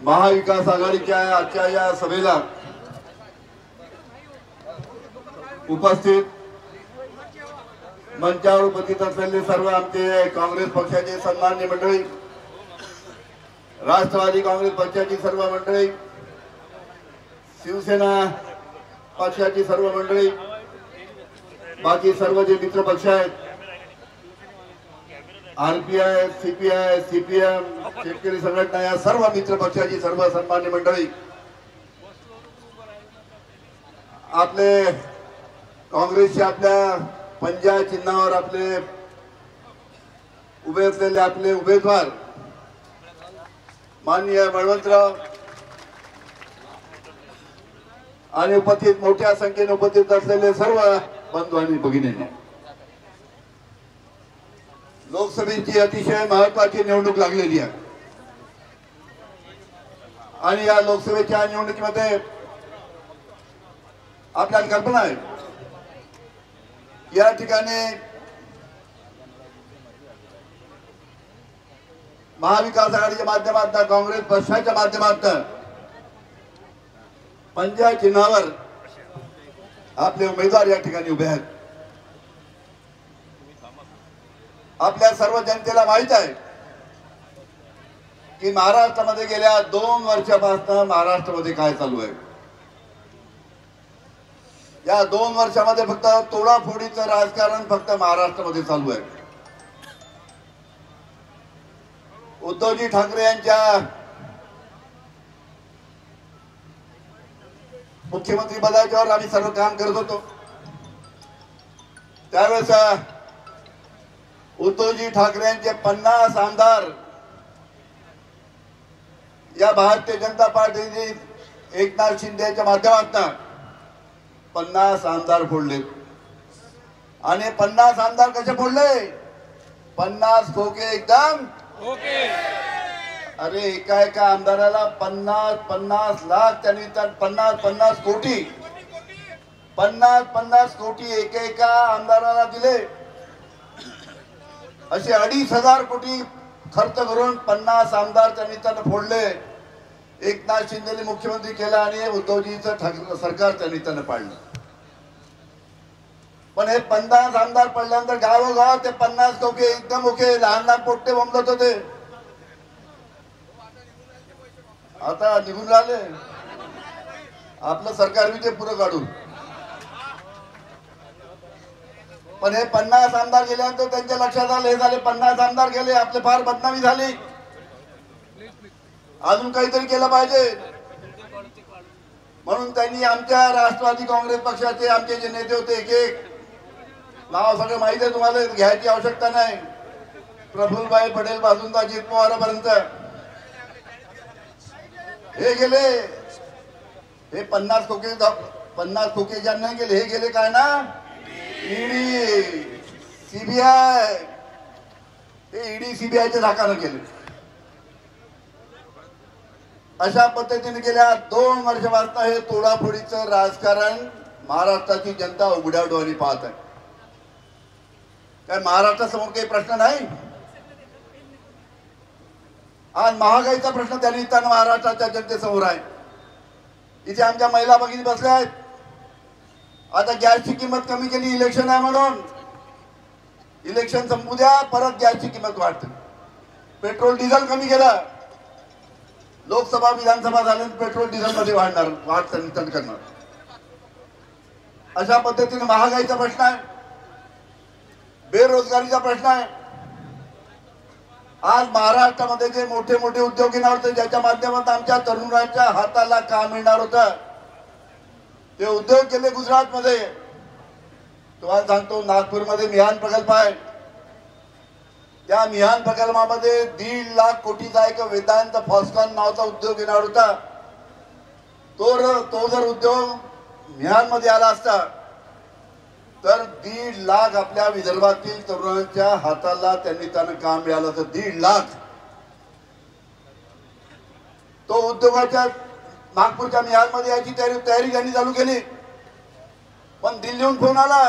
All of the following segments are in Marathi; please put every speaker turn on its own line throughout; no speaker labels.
महाविकास आघाडीच्या आजच्या या सभेला उपस्थित मंचावर उपस्थित असलेले सर्व आमचे काँग्रेस पक्षाचे सन्मान्य मंडळी, राष्ट्रवादी काँग्रेस पक्षाची सर्व मंडळी, शिवसेना पक्षाची सर्व मंडळी, बाकी सर्व जे मित्र पक्ष आहेत, आरपीआय, सीपीआय, सीपीएम, शेतकरी संघटना, या सर्व मित्र पक्षाची सर्व सन्मान्य मंडळी, आपले काँग्रेसचे आपल्या पंजा चिन्हावर आपले उभे असलेले आपले उमेदवार माननीय बळवंतराव आणि उपस्थित मोठ्या संख्येने उपस्थित असलेले सर्व बंधू आणि भगिनींनो, लोकसभेची अतिशय महत्वाची निवडणूक लागलेली आहे आणि या लोकसभेच्या निवडणुकीमध्ये आपल्याला कल्पना आहे, या ठिकाणी महाविकास आघाडीच्या माध्यमातून, काँग्रेस पक्षाच्या माध्यमातून पंजा चिन्हावर आपले उमेदवार या ठिकाणी उभे आहेत. आपल्या सर्व जनतेला माहित आहे की महाराष्ट्रामध्ये गेल्या 2 वर्षापासून महाराष्ट्रामध्ये काय चालू आहे. या 2 वर्षामध्ये फक्त तोडाफोडीचं राजकारण फक्त महाराष्ट्रामध्ये चालू आहे. उद्धवजी ठाकरे यांच्या मुख्यमंत्री पदाच्यावर आम्ही सर्व काम करत होतो. त्यावेळेस उद्धवजी ठाकरे यांचे 50 आमदार या भारतीय जनता पार्टीने एकनाथ शिंदेच्या माध्यमातून 50 आमदार फोडले. आणि 50 आमदार कसे फोडले? 50 खोके एकदम ओके. अरे एका आमदाराला 50 लाख, त्यांनी 50 कोटी 50 कोटी एका आमदाराला दिले. असे 2,500 कोटी खर्च करून 50 आमदार त्यांनी फोडले. एकनाथ शिंदेने मुख्यमंत्री केला आणि उद्धवजीचं ठाकरे सरकार त्यांनी पाडलं. पण हे 50 आमदार पडल्यानंतर गावोगाव ते 50 खोके एकदम ओके, लहान पोट्टे बोंबलत होते. आता निघून राहिले. आपलं सरकार बी ते पुरं काढून. पण हे 50 आमदार गेल्यानंतर त्यांच्या लक्षात आलं, हे झाले 50 आमदार गेले, आपले फार बदनामी झाली, अजून काहीतरी केलं पाहिजे. म्हणून त्यांनी आमच्या राष्ट्रवादी काँग्रेस पक्षाचे आमचे जे नेते होते, एक नाव सगळं माहिती आहे तुम्हाला, घ्यायची आवश्यकता नाही, प्रफुल्लभाई पटेल पासून तर अजित पवारांपर्यंत हे गेले. हे 50 खोके ज्यांना गेले, हे गेले काय ना, ईडी सीबीआय, हे ईडी सीबीआयच्या धाकानं केले. अशा पद्धतीने गेल्या 2 वर्षापासून हे तोडाफोडीचं राजकारण महाराष्ट्राची जनता उघड्या डोळ्यांनी पाहत आहे. काय महाराष्ट्रासमोर काही प्रश्न नाही? आज महागाईचा प्रश्न त्यांनी महाराष्ट्राच्या जनतेसमोर आहे. इथे आमच्या महिला भगिनी बसल्या आहेत. आता गॅसची किंमत कमी केली, इलेक्शन आहे म्हणून. इलेक्शन संपू द्या, परत गॅसची किंमत वाढते. पेट्रोल डिझेल कमी केलं, लोकसभा विधानसभा झाल्यानंतर पेट्रोल डिझेल मध्ये वाढ करणार. अशा पद्धतीने महागाईचा प्रश्न आहे, बेरोजगारीचा प्रश्न आहे. आज महाराष्ट्रामध्ये जे मोठे मोठे उद्योग येणार होते, ज्याच्या माध्यमातून आमच्या तरुणांच्या हाताला काम मिळणार होतं, ते उद्योग केले गुजरात मध्ये. तुम्हाला सांगतो, नागपूरमध्ये मिहान प्रकल्प आहे. त्या मिहान प्रकल्पामध्ये 1.5 लाख कोटीचा एक वेदांत फॉस्कॉन नावाचा उद्योग येणार होता. तो जर उद्योग मिहान मध्ये आला असता तर 1.5 लाख आपल्या विदर्भातील तरुणांच्या हाताला त्यांना काम मिळालं तर 1.5 लाख. तो उद्योगाच्या नागपूरच्या मिहानमध्ये याची तयारी त्यांनी चालू केली. पण दिल्लीहून फोन आला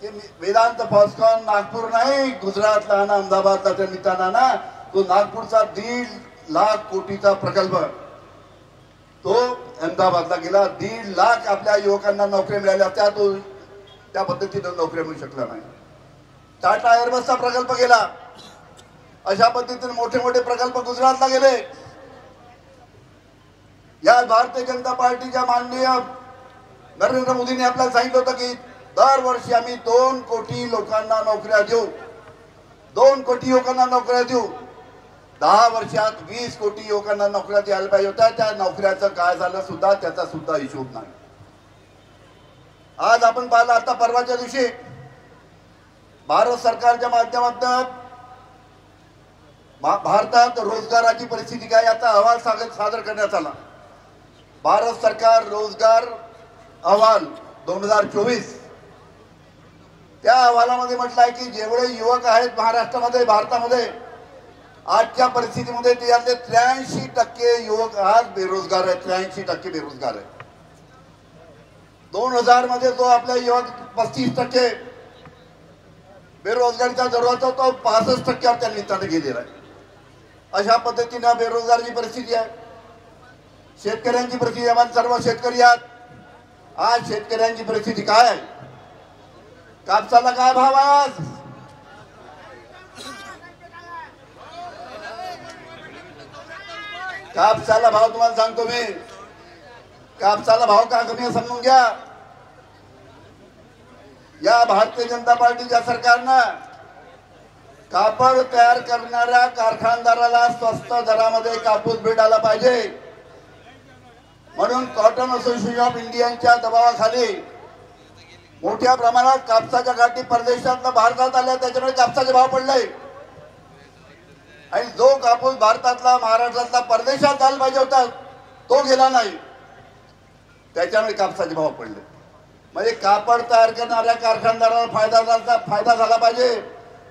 की वेदांत फॉस्कॉन नागपूर नाही, गुजरातला ना अहमदाबादला त्या निमित्तानं ना तो नागपूरचा 1.5 लाख कोटीचा प्रकल्प तो अहमदाबादला गेला. 1.5 लाख आपल्या युवकांना नोकऱ्या मिळाल्या, त्या पद्धतीनं नोकऱ्या मिळू शकल्या नाही. टाटा एअरबसचा प्रकल्प गेला. अशा पद्धतीने मोठे मोठे प्रकल्प गुजरातला गेले. या भारतीय जनता पार्टीच्या माननीय नरेंद्र मोदींनी आपल्याला सांगितलं होतं की दरवर्षी आम्ही 2 कोटी लोकांना नोकऱ्या देऊ, 2 कोटी युवकांना नोकऱ्या देऊ. 10 वर्षात 20 कोटी युवकांना नोकऱ्या द्यायला पाहिजे होत्या. त्या नोकऱ्याचं काय झालं सुद्धा त्याचा सुद्धा हिशोब नाही. आज आपण पाहिलं, आता परवाच्या दिवशी भारत सरकारच्या माध्यमातून भारतात रोजगाराची परिस्थिती काय याचा अहवाल सादर करण्यात आला. भारत सरकार रोजगार अहवाल 2024. त्या अहवालामध्ये म्हटलं आहे की जेवढे युवक आहेत महाराष्ट्रामध्ये, भारतामध्ये आजच्या परिस्थितीमध्ये त्यातले 83% युवक आज बेरोजगार आहेत. 83% बेरोजगार आहेत. 2000 मध्ये जो आपला युवक 35% बेरोजगारीचा दर होता तो 65% त्या निमित्ताने गेलेला आहे. अशा पद्धतीने बेरोजगारीची परिस्थिती आहे. शेतकऱ्यांची परिस्थिती, आम्हाला सर्व शेतकरी आहेत. आज शेतकऱ्यांची परिस्थिती काय आहे? कापसाला काय भाव आहे आज? कापसाला भाव तुम्हाला सांगतो मी, कापसाला भाव का कमी आहे समजून घ्या. या भारतीय जनता पार्टीच्या सरकारनं कापड तयार करणाऱ्या कारखानदाराला स्वस्त दरामध्ये कापूस भेटायला पाहिजे म्हणून कॉटन असोसिएशन ऑफ इंडियाच्या दबावाखाली मोठ्या प्रमाणात कापसाच्या गाठी परदेशातनं भारतात आल्या. त्याच्यामुळे कापसाचे भाव पडले आणि जो कापूस भारतातला, महाराष्ट्रातला परदेशात जायला पाहिजे होता तो गेला नाही. त्याच्यामुळे कापसाचे भाव पडले. म्हणजे कापड तयार करणाऱ्या कारखानदाराला फायदा झाला पाहिजे,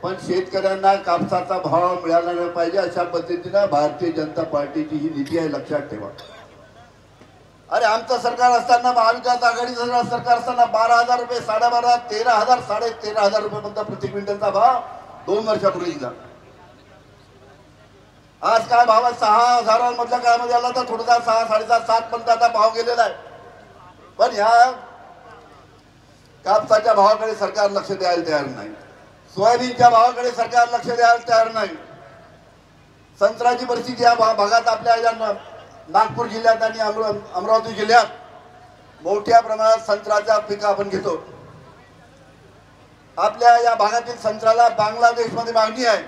पण शेतकऱ्यांना कापसाचा भाव मिळाला नाही पाहिजे. अशा पद्धतीनं भारतीय जनता पार्टीची ही नीती आहे, लक्षात ठेवा. अरे आमचं सरकार असताना, महाविकास आघाडीचं सरकार असताना 12,000 रुपये, 12,500, 13,000, 13,500 रुपये प्रति क्विंटलचा भाव 2 वर्षापूर्वी दिला. आज काय भाव आहे? 6,000 मधल्या काळामध्ये आला तर थोडासा 6, 7.5, 7 पर्यंत आता भाव गेलेला आहे. पण ह्या कापसाच्या भावाकडे सरकार लक्ष द्यायला तयार नाही. सोयाबीनच्या भावाकडे सरकार लक्ष द्यायला तयार नाही. संत्र्याची परिस्थिती या भागात, आपल्या नागपूर जिल्ह्यात आणि अमरावती जिल्ह्यात मोठ्या प्रमाणात संत्र्याचा पीक आपण घेतो. आपल्या या भागातील संत्र्याला बांगलादेशमध्ये मागणी आहे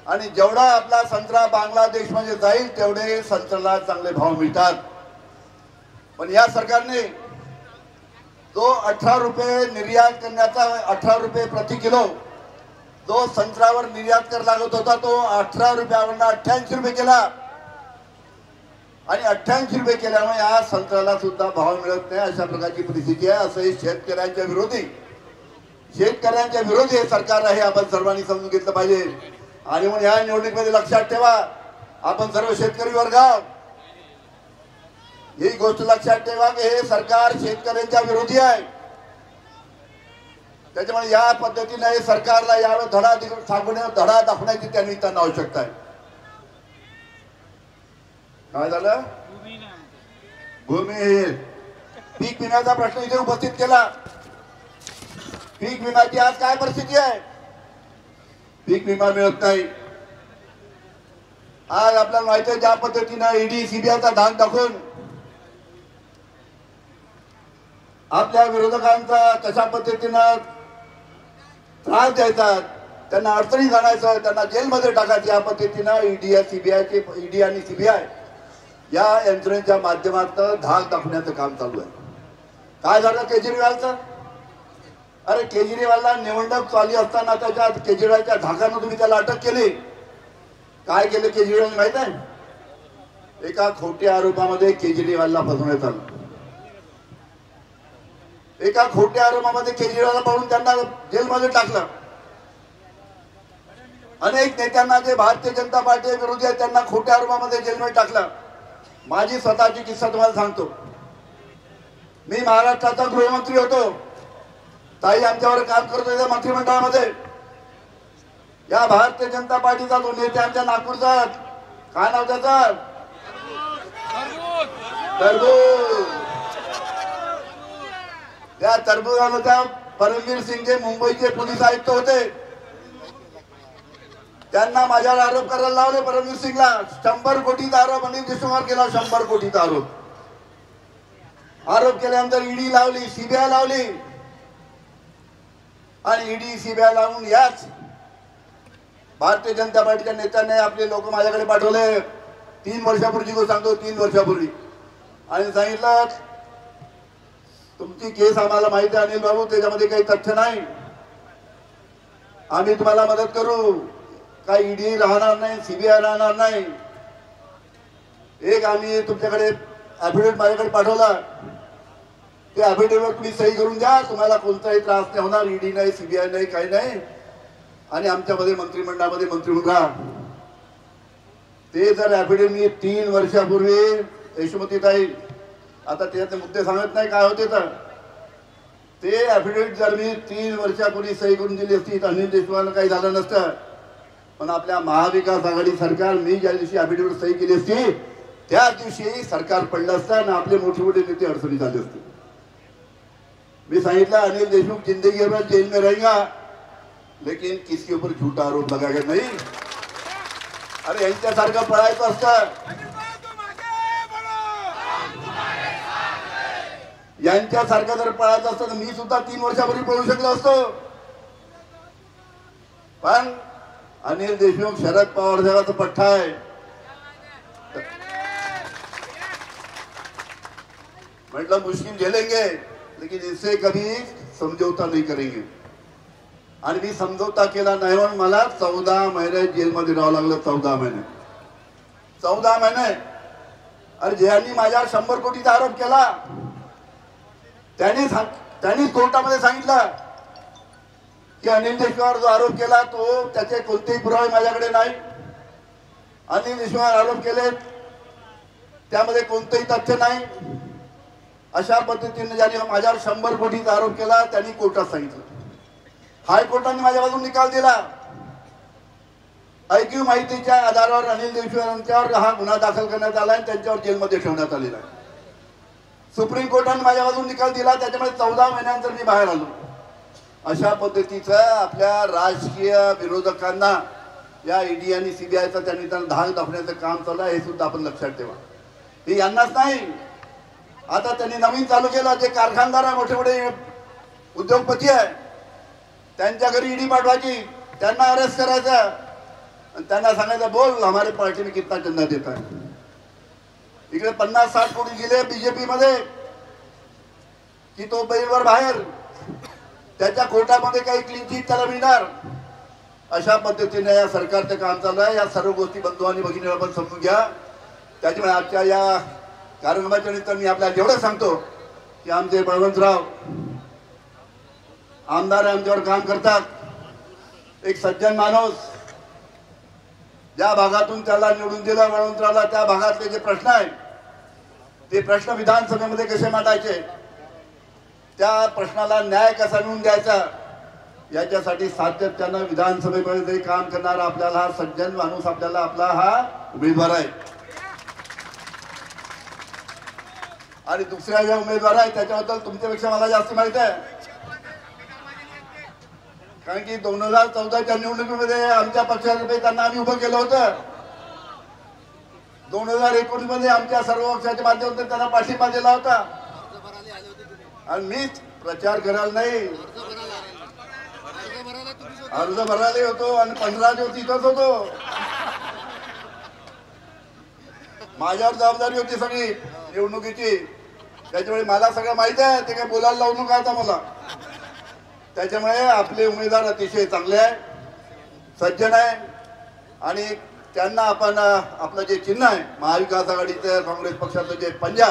आणि जेवढा आपला संत्रा बांगलादेशमध्ये जाईल तेवढे संत्र्याला चांगले भाव मिळतात. पण या सरकारने जो 18 रुपये निर्यात करण्याचा, 18 रुपये प्रति किलो जो संत्र्यावर निर्यात कर लागत होता तो 18 रुपयावरून 88 रुपये केला आणि 88 रुपये केल्यामुळे या संत्र्याला सुद्धा भाव मिळत नाही. अशा प्रकारची परिस्थिती आहे. असं शेतकऱ्यांच्या विरोधी हे सरकार आहे. आपण सर्वांनी समजून घेतलं पाहिजे. आणि म्हणून या निवडणुकीमध्ये लक्षात ठेवा, आपण सर्व शेतकरी वर्ग ही गोष्ट लक्षात ठेवा की हे सरकार शेतकऱ्यांच्या विरोधी आहे. त्याच्यामुळे या पद्धतीने हे सरकारला यावेळी धडा दाखवण्याची त्या निमित्तानं आवश्यकता आहे. काय झालं? भूमी पीक विम्याचा प्रश्न इथे उपस्थित केला. पीक विम्याची आज काय परिस्थिती आहे? पीक विमा मिळत नाही. आज आपल्याला माहिती आहे ज्या पद्धतीनं ईडी, सीबीआयचा धाक दाखवून आपल्या विरोधकांचा कशा पद्धतीनं त्रास द्यायचा, त्यांना अडचणी आणायचं, त्यांना जेलमध्ये टाकायचं, या पद्धतीनं ईडी आणि सीबीआय या यंत्रणेच्या माध्यमातून धाक दाखवण्याचं काम चालू आहे. काय झालं केजरीवालचं? अरे केजरीवालला निवडणूक चालू असताना त्याच्या केजरीवालच्या धाकानं तुम्ही त्याला अटक केली. काय केलं केजरीवालने माहित आहे? एका खोट्या आरोपामध्ये केजरीवालला फसवण्यात आलं. एका खोट्या आरोपामध्ये केजरीवालला पकडून त्यांना जेलमध्ये टाकलं. अनेक नेत्यांना जे भारतीय जनता पार्टी विरोधी आहेत त्यांना खोट्या आरोपामध्ये जेलमध्ये टाकलं. माझी स्वतःची किस्सा तुम्हाला सांगतो. मी महाराष्ट्राचा गृहमंत्री होतो. ताई आमच्यावर काम करत होते मंत्रिमंडळामध्ये. या भारतीय जनता पार्टीचा जो नेता आमच्या नागपूरचा काय नाव त्याचं? तरबूज. त्या तरबुजाला त्या परमवीर सिंग जे मुंबईचे पोलीस आयुक्त होते त्यांना माझ्यावर आरोप करायला लावले. परमवीर सिंगला 100 कोटीचा आरोप अनिल देशमुखावर केला. 100 कोटीचा आरोप केल्यानंतर ईडी लावली, सीबीआय लावली आणि ईडी सीबीआय लावून याच भारतीय जनता पार्टीच्या नेत्यांनी आपले लोक माझ्याकडे पाठवले. 3 वर्षापूर्वी गोष्ट सांगतो, 3 वर्षापूर्वी, आणि सांगितलं तुमची केस आम्हाला माहिती आहे अनिल बाबू, त्याच्यामध्ये काही तथ्य नाही, आम्ही तुम्हाला मदत करू, काही ईडी राहणार नाही, सीबीआय राहणार नाही. एक आम्ही तुमच्याकडे ॲफिडेव्हिट माझ्याकडे पाठवला, ते ॲफिडेव्हिटवर तुम्ही सही करून द्या, तुम्हाला कोणताही त्रास नाही होणार, ईडी नाही, सीबीआय नाही, काही नाही, आणि आमच्यामध्ये मंत्रिमंडळामध्ये मंत्री होऊन राहा. ते जर ॲफिडेव्हिट मी 3 वर्षापूर्वी यशोमतीताई, आता त्याचे मुद्दे सांगत नाही काय होते, तर ते ॲफिडेव्हिट जर मी 3 वर्षापूर्वी सही करून दिली असती तर अनिल देशमुखांना काही झालं नसतं. पण आपल्या महाविकास आघाडी सरकार, मी ज्या दिवशी ॲफिडेव्हिट सही केली असती त्या दिवशी सरकार पडलं असतं आणि आपले मोठे मोठे नेते अडचणीत आले असते. मी सांगितलं अनिल देशमुख जिंदगी भर जेल में रहेगा लेकिन किसी ऊपर झूठा आरोप लगाएगा नहीं. अरे यांच्यासारखं पळायचं असतं, यांच्यासारखं जर पळायचं असतं तर मी सुद्धा 3 वर्षापूर्वी पळू शकलो असतो. पण अनिल देशमुख शरद पवार साहेबाचा पठ्ठा आहे. मतलब मुश्किल झेलेंगे लेकिन इससे कभी समझौता नहीं करेंगे. आणि मी समझौता केला नाही म्हणून मला 14 महिने जेलमध्ये राहावं लागलं. 14 महिने. अरे ज्यांनी माझ्यावर 100 कोटीचा आरोप केला त्यांनी कोर्टामध्ये सांगितलं की अनिल देशमुखावर जो आरोप केला तो त्याचे कोणतेही पुरावे माझ्याकडे नाही. अनिल देशमुखावर आरोप केले त्यामध्ये कोणतेही तथ्य नाही. अशा पद्धतीने ज्यांनी माझ्यावर 100 कोटीचा आरोप केला त्यांनी कोर्टात सांगितलं. हायकोर्टाने माझ्या बाजून निकाल दिला. ऐकीव माहितीच्या आधारावर अनिल देशमुख यांच्यावर हा गुन्हा दाखल करण्यात आला आणि त्यांच्यावर जेलमध्ये ठेवण्यात आलेला आहे. सुप्रीम कोर्टाने माझ्या बाजून निकाल दिला, त्याच्यामुळे 14 महिन्यानंतर मी बाहेर आलो. अशा पद्धतीचं आपल्या राजकीय विरोधकांना या ईडी आणि सीबीआयचा त्यांनी धाक दाखवण्याचं काम चालू आहे, हे सुद्धा आपण लक्षात ठेवा. हे यांनाच नाही, आता त्यांनी नवीन चालू केलं, जे कारखानदार आहे, मोठे मोठे उद्योगपती आहे, त्यांच्या घरी ईडी पाठवायची, त्यांना अरेस्ट करायचं आणि त्यांना सांगायचं बोल हमारे पार्टी में कितना चंदा देता है. इकडे 50-60 कोटी गेले बीजेपी मध्ये की तो बेलवर बाहेर, त्याच्या कोर्टामध्ये काही क्लीन चिट त्याला मिळणार. अशा पद्धतीने या सरकारचं काम चालू आहे. या सर्व गोष्टी बंधू आणि भगिनी आपण समजून घ्या. त्याच्यामुळे आजच्या या कार्यक्रमाच्या निमित्त मी आपल्याला एवढं सांगतो की आमचे बळवंतराव आमदार आमच्यावर काम करतात. एक सज्जन माणूस, ज्या भागातून त्याला निवडून दिलं बळवंतरावला, त्या भागातले जे प्रश्न आहेत ते प्रश्न विधानसभेमध्ये कसे मांडायचे, त्या प्रश्नाला न्याय कसा मिळवून द्यायचा, याच्यासाठी सातत्यानं विधानसभेमध्ये काम करणारा आपल्याला हा सज्जन माणूस, आपल्याला आपला हा उमेदवार आहे. आणि दुसऱ्या ज्या उमेदवार आहे त्याच्याबद्दल तुमच्यापेक्षा मला जास्त माहिती आहे, कारण की 2014च्या निवडणुकीमध्ये आमच्या पक्षातर्फे त्यांना आम्ही उभं केलं होतं. 2019 मध्ये आमच्या सर्व पक्षाच्या माध्यमातून त्यांना पाठिंबा दिला होता. आणि मीच प्रचार करायला नाही, अर्ज भरायला होतो आणि 15 दिवस इथंच होतो. माझ्यावर जबाबदारी होती सगळी निवडणुकीची, त्याच्यामुळे मला सगळं माहिती आहे. ते काय बोलायला लावू नका आता मला. त्याच्यामुळे आपले उमेदवार अतिशय चांगले आहे, सज्जन आहे, आणि त्यांना आपण आपलं जे चिन्ह आहे महाविकास आघाडीचं काँग्रेस पक्षाचं जे पंजा,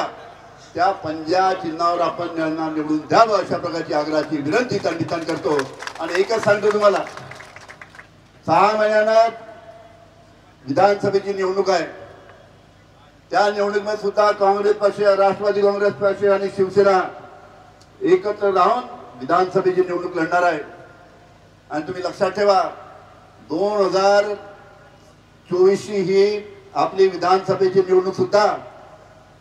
त्या पंजा चिन्हावर आपण त्यांना निवडून द्यावं अशा प्रकारची आग्रहाची विनंती त्या ठिकाणी करतो. आणि एकच सांगतो तुम्हाला, 6 महिन्यानं विधानसभेची निवडणूक आहे. त्या निवडणुकीमध्ये सुद्धा काँग्रेस पक्ष, राष्ट्रवादी काँग्रेस पक्ष आणि शिवसेना एकत्र राहून विधानसभेची निवडणूक लढणार आहे. आणि तुम्ही लक्षात ठेवा, 2024 ही आपली विधानसभेची निवडणूक सुद्धा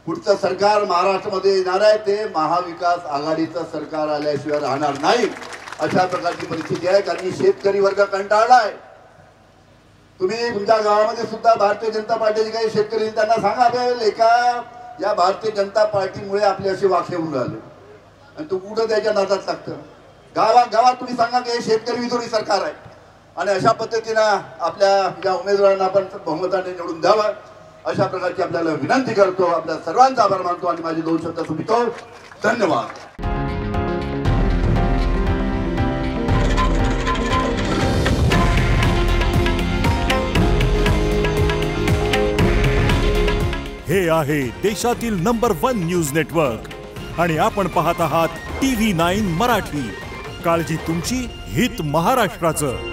पुढचं सरकार महाराष्ट्रामध्ये येणार आहे ते महाविकास आघाडीचं सरकार आल्याशिवाय राहणार नाही, अशा प्रकारची परिस्थिती आहे. कारण शेतकरी वर्ग कंटाळलाय. तुम्ही तुमच्या गावामध्ये सुद्धा भारतीय जनता पार्टीचे काही शेतकरी त्यांना सांगा एका या भारतीय जनता पार्टीमुळे आपले असे वाक्य होऊन राहिले आणि तू कुठं त्याच्या नादात लागतं. गावात तुम्ही सांगा की हे शेतकरी विरोधी सरकार आहे आणि अशा पद्धतीनं आपल्या या उमेदवारांना आपण बहुमताने निवडून द्यावं, अशा प्रकारची आपल्याला विनंती करतो. आपल्या सर्वांचा आभार मानतो आणि माझे 2 शब्द सुमितो. धन्यवाद.
हे आहे देशातील नंबर 1 न्यूज नेटवर्क आणि आपण पाहत आहात TV9 मराठी. काळजी तुमची, हित महाराष्ट्राचं.